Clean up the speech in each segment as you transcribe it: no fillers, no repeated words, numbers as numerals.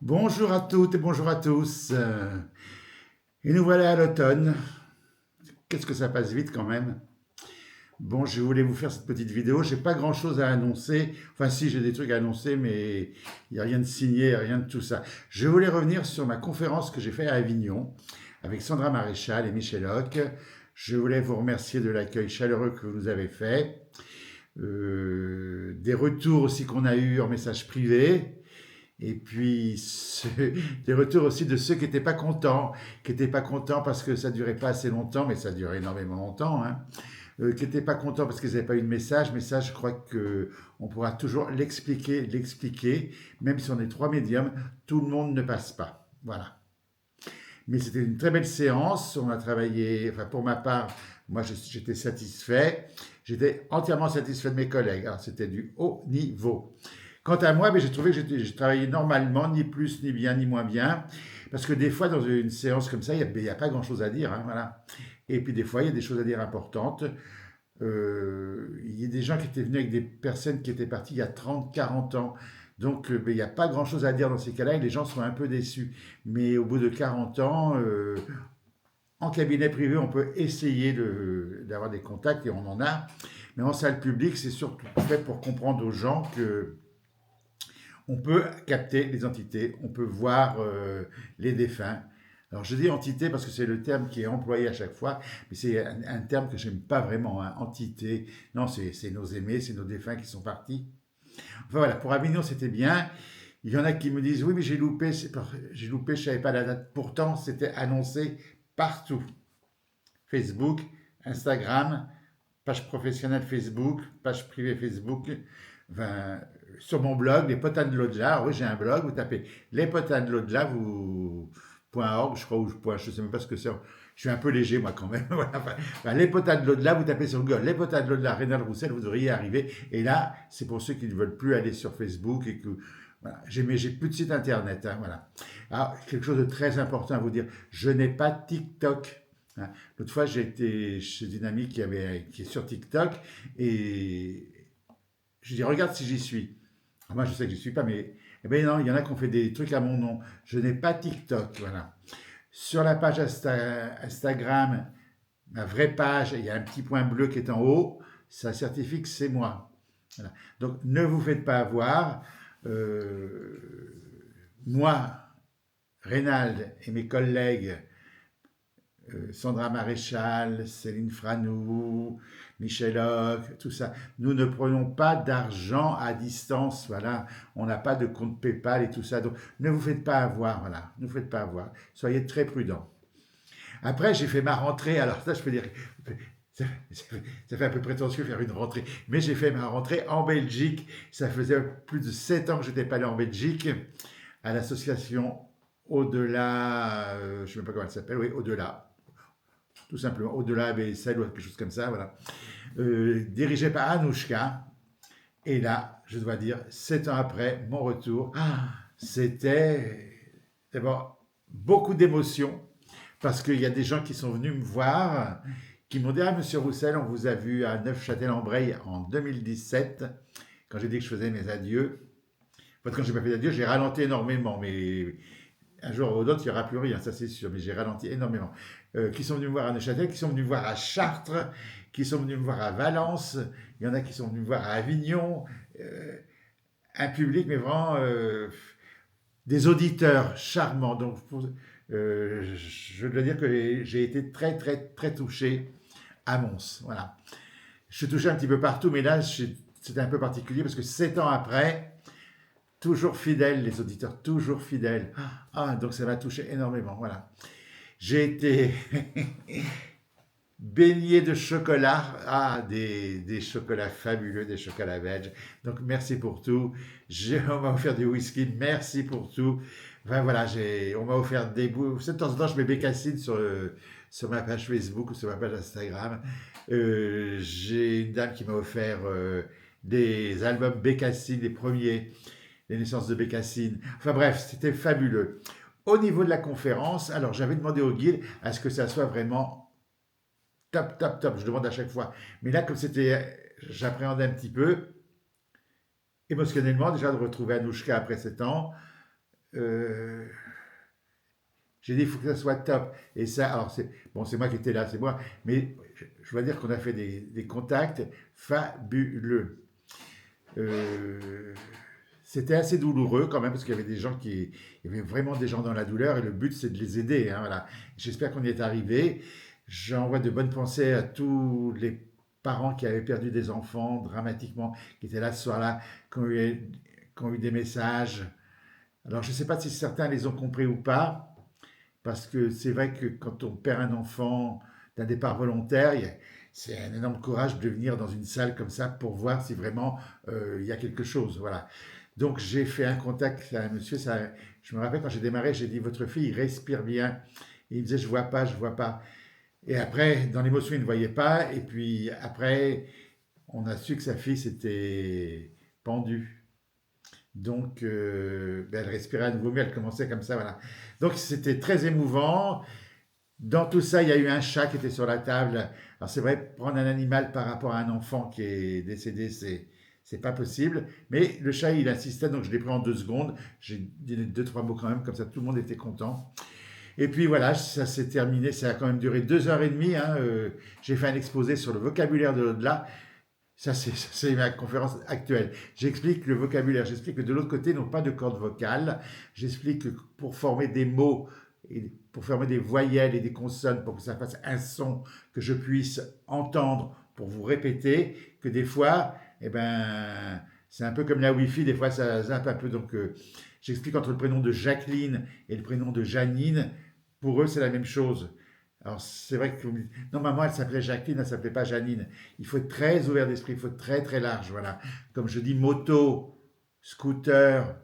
Bonjour à toutes et bonjour à tous. Et nous voilà à l'automne. Qu'est-ce que ça passe vite quand même. Bon, je voulais vous faire cette petite vidéo. J'ai pas grand-chose à annoncer. Enfin, si, j'ai des trucs à annoncer, mais il n'y a rien de signé, rien de tout ça. Je voulais revenir sur ma conférence que j'ai faite à Avignon avec Sandra Maréchal et Michel Hoc. Je voulais vous remercier de l'accueil chaleureux que vous nous avez fait. Des retours aussi qu'on a eus en message privé. Et puis, des retours aussi de ceux qui n'étaient pas contents parce que ça durait pas assez longtemps, mais ça durait énormément longtemps, hein, qui n'étaient pas contents parce qu'ils n'avaient pas eu de message. Mais ça, je crois que on pourra toujours l'expliquer, même si on est trois médiums, tout le monde ne passe pas. Voilà. Mais c'était une très belle séance. On a travaillé, enfin pour ma part, moi j'étais satisfait. J'étais entièrement satisfait de mes collègues. Alors c'était du haut niveau. Quant à moi, ben, j'ai trouvé que j'ai travaillé normalement, ni plus, ni bien, ni moins bien. Parce que des fois, dans une séance comme ça, il y a pas grand-chose à dire. Hein, voilà. Et puis des fois, il y a des choses à dire importantes. Il y a des gens qui étaient venus avec des personnes qui étaient parties il y a 30, 40 ans. Donc, ben, il n'y a pas grand-chose à dire dans ces cas-là et les gens sont un peu déçus. Mais au bout de 40 ans, en cabinet privé, on peut essayer d'avoir des contacts et on en a. Mais en salle publique, c'est surtout fait pour comprendre aux gens que on peut capter les entités, on peut voir les défunts. Alors je dis entité parce que c'est le terme qui est employé à chaque fois, mais c'est un terme que j'aime pas vraiment, hein, entité. Non, c'est nos aimés, c'est nos défunts qui sont partis. Enfin voilà, pour Avignon c'était bien. Il y en a qui me disent oui mais j'ai loupé, je savais pas la date. Pourtant c'était annoncé partout. Facebook, Instagram, page professionnelle Facebook, page privée Facebook, enfin, sur mon blog, les potins de l'au-delà. Oui, j'ai un blog, vous tapez les potins de l'au-delà, vous. .org, je crois, ou je sais même pas ce que c'est. Je suis un peu léger, moi, quand même. Voilà. Enfin, les potins de l'au-delà, vous tapez sur Google, les potins de l'au-delà, Rénal Roussel, vous devriez y arriver. Et là, c'est pour ceux qui ne veulent plus aller sur Facebook et que. Voilà. J'ai plus de site internet. Hein, voilà. Alors, quelque chose de très important à vous dire. Je n'ai pas TikTok. Hein. L'autre fois, j'ai été chez une amie qui est sur TikTok et je lui dis regarde si j'y suis. Alors moi, je sais que j'y suis pas, mais eh ben non, il y en a qui ont fait des trucs à mon nom. Je n'ai pas TikTok, voilà. Sur la page Instagram, ma vraie page, il y a un petit point bleu qui est en haut. Ça certifie que c'est moi. Voilà. Donc, ne vous faites pas avoir. Moi, Reynald et mes collègues Sandra Maréchal, Céline Franou, Michel Hoc, tout ça. Nous ne prenons pas d'argent à distance, voilà. On n'a pas de compte PayPal et tout ça. Donc, ne vous faites pas avoir, voilà. Ne vous faites pas avoir. Soyez très prudents. Après, j'ai fait ma rentrée. Alors, ça, je peux dire, ça fait un peu prétentieux faire une rentrée. Mais j'ai fait ma rentrée en Belgique. Ça faisait plus de 7 ans que je n'étais pas allé en Belgique à l'association Au-delà, je ne sais même pas comment elle s'appelle, oui, Au-delà, tout simplement, au-delà ABSL ou quelque chose comme ça, voilà. Dirigé par Anouchka. Et là, je dois dire, 7 ans après mon retour, c'était d'abord beaucoup d'émotions parce qu'il y a des gens qui sont venus me voir, qui m'ont dit ah Monsieur Roussel, on vous a vu à Neufchâtel-en-Bray en 2017 quand j'ai dit que je faisais mes adieux. En fait, quand j'ai pas fait d'adieu, j'ai ralenti énormément, mais un jour ou l'autre, il n'y aura plus rien, ça c'est sûr, mais j'ai ralenti énormément. Qui sont venus me voir à Neuchâtel, qui sont venus me voir à Chartres, qui sont venus me voir à Valence, il y en a qui sont venus me voir à Avignon. Euh, un public, mais vraiment des auditeurs charmants. Donc, je dois dire que j'ai été très, très, très touché à Mons. Voilà. Je suis touché un petit peu partout, mais là, c'était un peu particulier parce que 7 ans après, toujours fidèles, les auditeurs, toujours fidèles. Ah, donc ça m'a touché énormément. Voilà. J'ai été baigné de chocolat. Ah, des chocolats fabuleux, des chocolats belges. Donc merci pour tout. On m'a offert du whisky. Merci pour tout. Enfin voilà, on m'a offert des bouts. De temps en temps, je mets Bécassine sur ma page Facebook ou sur ma page Instagram. J'ai une dame qui m'a offert des albums Bécassine, les premiers, les naissances de Bécassine. Enfin bref, c'était fabuleux. Au niveau de la conférence, alors j'avais demandé au guide à ce que ça soit vraiment top, top, top. Je demande à chaque fois. Mais là, comme j'appréhendais un petit peu, émotionnellement, déjà de retrouver Anouchka après 7 ans, euh, j'ai dit, il faut que ça soit top. Et ça, alors c'est bon, c'est moi qui étais là, c'est moi, mais je dois dire qu'on a fait des contacts fabuleux. Euh, C'était assez douloureux quand même parce qu'il y avait des gens qui, il y avait vraiment des gens dans la douleur et le but c'est de les aider, hein, voilà. J'espère qu'on y est arrivé. J'envoie de bonnes pensées à tous les parents qui avaient perdu des enfants dramatiquement, qui étaient là ce soir-là, qui ont eu des messages. Alors je ne sais pas si certains les ont compris ou pas, parce que c'est vrai que quand on perd un enfant d'un départ volontaire, c'est un énorme courage de venir dans une salle comme ça pour voir si vraiment il y a quelque chose. Voilà. Donc j'ai fait un contact à un monsieur. Ça, je me rappelle quand j'ai démarré, j'ai dit votre fille respire bien. Et il me disait je vois pas, je vois pas. Et après, dans l'émotion, il ne voyait pas. Et puis après, on a su que sa fille s'était pendue. Donc, ben, elle respirait à nouveau mieux, elle commençait comme ça, voilà. Donc, c'était très émouvant. Dans tout ça, il y a eu un chat qui était sur la table. Alors, c'est vrai, prendre un animal par rapport à un enfant qui est décédé, c'est pas possible. Mais le chat, il insistait, donc je l'ai pris en 2 secondes. J'ai dit deux, trois mots quand même, comme ça tout le monde était content. Et puis voilà, ça s'est terminé. Ça a quand même duré 2 heures et demie, hein. J'ai fait un exposé sur le vocabulaire de l'au-delà. Ça, c'est ma conférence actuelle. J'explique le vocabulaire, j'explique que de l'autre côté, non pas de cordes vocales. J'explique que pour former des mots, et pour former des voyelles et des consonnes, pour que ça fasse un son que je puisse entendre pour vous répéter, que des fois, eh ben, c'est un peu comme la Wi-Fi, des fois ça zappe un peu. Donc, j'explique entre le prénom de Jacqueline et le prénom de Janine. Pour eux, c'est la même chose. Alors, c'est vrai que non, maman, elle s'appelait Jacqueline, elle s'appelait pas Janine. Il faut être très ouvert d'esprit, il faut être très très large, voilà. Comme je dis, moto, scooter,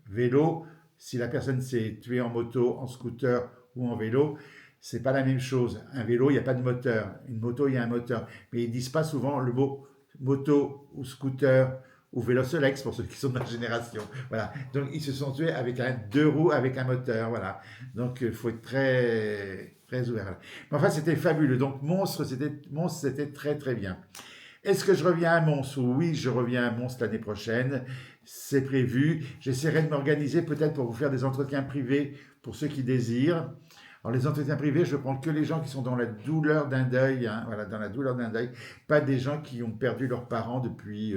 vélo. Si la personne s'est tuée en moto, en scooter ou en vélo, c'est pas la même chose. Un vélo, il n'y a pas de moteur. Une moto, il y a un moteur. Mais ils disent pas souvent le mot moto ou scooter ou vélo Solex pour ceux qui sont de ma génération. Voilà. Donc ils se sont tués avec un 2 roues avec un moteur. Voilà. Donc il faut être très très ouvert. Voilà. Mais enfin, c'était fabuleux. Donc Monstre, c'était très très bien. Est-ce que je reviens à Mons? Oui, je reviens à Mons l'année prochaine. C'est prévu. J'essaierai de m'organiser peut-être pour vous faire des entretiens privés pour ceux qui désirent. Alors les entretiens privés, je prends que les gens qui sont dans la douleur d'un deuil, hein, voilà, dans la douleur d'un deuil, pas des gens qui ont perdu leurs parents depuis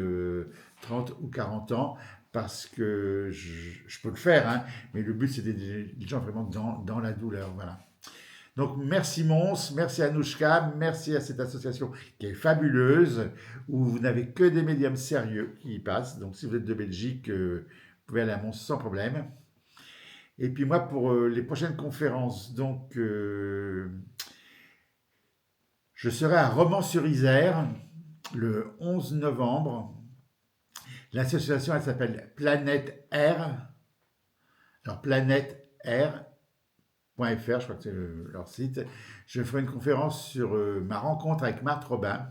30 ou 40 ans, parce que je peux le faire, hein, mais le but c'est des gens vraiment dans la douleur, voilà. Donc merci Mons, merci Anouchka, merci à cette association qui est fabuleuse, où vous n'avez que des médiums sérieux qui y passent. Donc si vous êtes de Belgique, vous pouvez aller à Mons sans problème. Et puis moi, pour les prochaines conférences, donc je serai à Romans-sur-Isère le 11 novembre. L'association, elle s'appelle Planète R. Alors Planète R. .fr, je crois que c'est leur site. Je ferai une conférence sur ma rencontre avec Marthe Robin,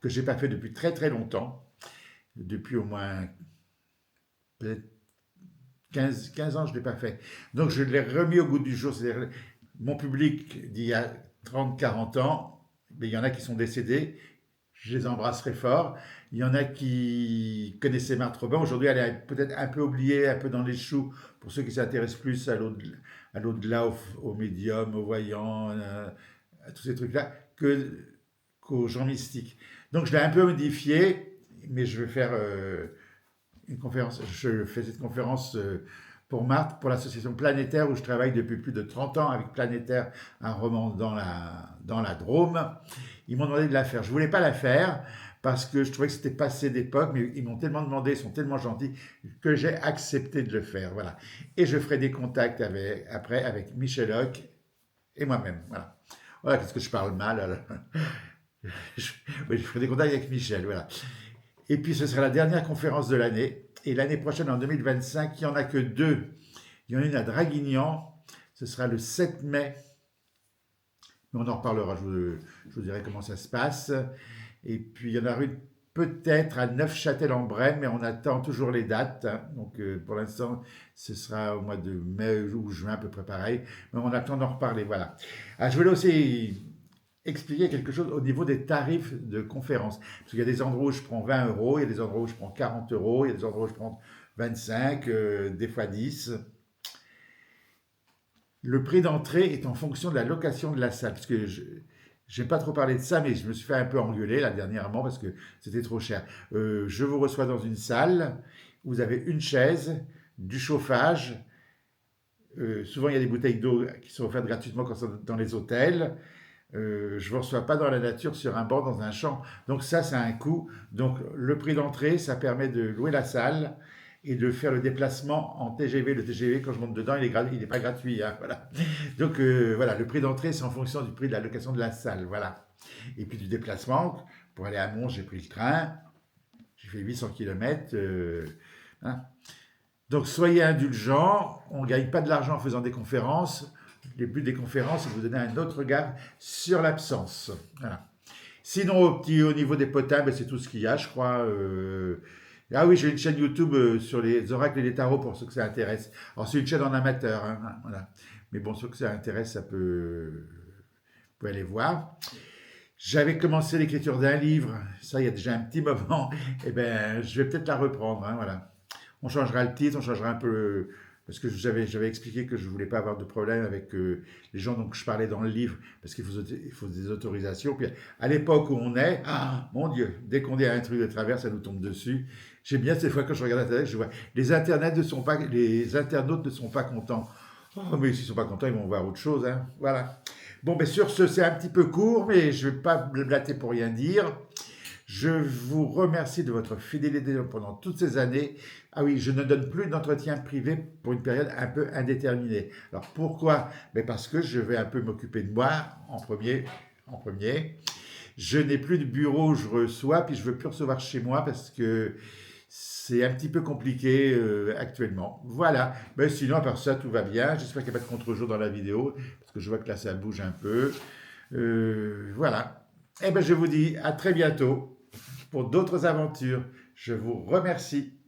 que j'ai pas fait depuis très très longtemps, depuis au moins peut-être 15 ans, je ne l'ai pas fait. Donc je l'ai remis au goût du jour. C'est-à-dire, mon public d'il y a 30, 40 ans, mais il y en a qui sont décédés, je les embrasserai fort. Il y en a qui connaissaient Marthe Robin. Aujourd'hui, elle est peut-être un peu oubliée, un peu dans les choux, pour ceux qui s'intéressent plus à l'au-delà, au médium, au voyant, à tous ces trucs-là, qu'aux gens mystiques. Donc je l'ai un peu modifié, mais je vais faire une conférence. Je fais cette conférence pour Marthe, pour l'association Planétaire, où je travaille depuis plus de 30 ans avec Planétaire, un roman dans la Drôme. Ils m'ont demandé de la faire. Je ne voulais pas la faire parce que je trouvais que c'était passé d'époque, mais ils m'ont tellement demandé, ils sont tellement gentils, que j'ai accepté de le faire. Voilà. Et je ferai des contacts après avec Michel Hoc et moi-même. Voilà. Voilà, qu'est-ce que je parle mal alors. Oui, je ferai des contacts avec Michel. Voilà. Et puis ce sera la dernière conférence de l'année. Et l'année prochaine, en 2025, il n'y en a que 2. Il y en a une à Draguignan, ce sera le 7 mai. Mais on en reparlera, je vous dirai comment ça se passe. Et puis il y en a une peut-être à Neufchâtel-en-Brenne, mais on attend toujours les dates, hein. Donc pour l'instant, ce sera au mois de mai ou juin, à peu près pareil. Mais on attend d'en reparler, voilà. Ah, je voulais aussi expliquer quelque chose au niveau des tarifs de conférence. Parce qu'il y a des endroits où je prends 20 euros, il y a des endroits où je prends 40 euros, il y a des endroits où je prends 25, des fois 10. Le prix d'entrée est en fonction de la location de la salle. Parce que je n'ai pas trop parlé de ça, mais je me suis fait un peu engueuler là dernièrement parce que c'était trop cher. Je vous reçois dans une salle, vous avez une chaise, du chauffage. Souvent, il y a des bouteilles d'eau qui sont offertes gratuitement quand c'est dans les hôtels. Je ne vous reçois pas dans la nature sur un banc dans un champ. Donc ça, c'est un coût. Donc le prix d'entrée, ça permet de louer la salle et de faire le déplacement en TGV. Le TGV, quand je monte dedans, il n'est pas gratuit, hein, voilà. Donc voilà, le prix d'entrée, c'est en fonction du prix de la location de la salle. Voilà. Et puis du déplacement, pour aller à Mons, j'ai pris le train. J'ai fait 800 km. Hein. Donc soyez indulgents, on ne gagne pas de l'argent en faisant des conférences. Le but des conférences, c'est de vous donner un autre regard sur l'absence. Voilà. Sinon, au niveau des potables, c'est tout ce qu'il y a, je crois. Ah oui, j'ai une chaîne YouTube sur les oracles et les tarots pour ceux que ça intéresse. Alors, c'est une chaîne en amateur, hein, voilà. Mais bon, ceux que ça intéresse, ça peut... Vous pouvez aller voir. J'avais commencé l'écriture d'un livre, ça, il y a déjà un petit moment. Eh bien, je vais peut-être la reprendre, hein, voilà. On changera le titre, on changera un peu parce que j'avais expliqué que je ne voulais pas avoir de problème avec les gens dont je parlais dans le livre, parce qu'il faut des autorisations. Puis à l'époque où on est, ah mon Dieu, dès qu'on dit un truc de travers, ça nous tombe dessus. J'aime bien ces fois quand je regarde Internet, je vois les internautes ne sont pas contents. Oh, mais s'ils ne sont pas contents, ils vont voir autre chose, hein. Voilà. Bon, mais sur ce, c'est un petit peu court, mais je ne vais pas blablater pour rien dire. Je vous remercie de votre fidélité pendant toutes ces années. Ah oui, je ne donne plus d'entretien privé pour une période un peu indéterminée. Alors pourquoi? Mais parce que je vais un peu m'occuper de moi en premier. Je n'ai plus de bureau où je reçois, puis je ne veux plus recevoir chez moi parce que c'est un petit peu compliqué actuellement. Voilà. Mais sinon, à part ça, tout va bien. J'espère qu'il n'y a pas de contre-jour dans la vidéo, parce que je vois que là, ça bouge un peu. Voilà. Eh bien, je vous dis à très bientôt pour d'autres aventures. Je vous remercie.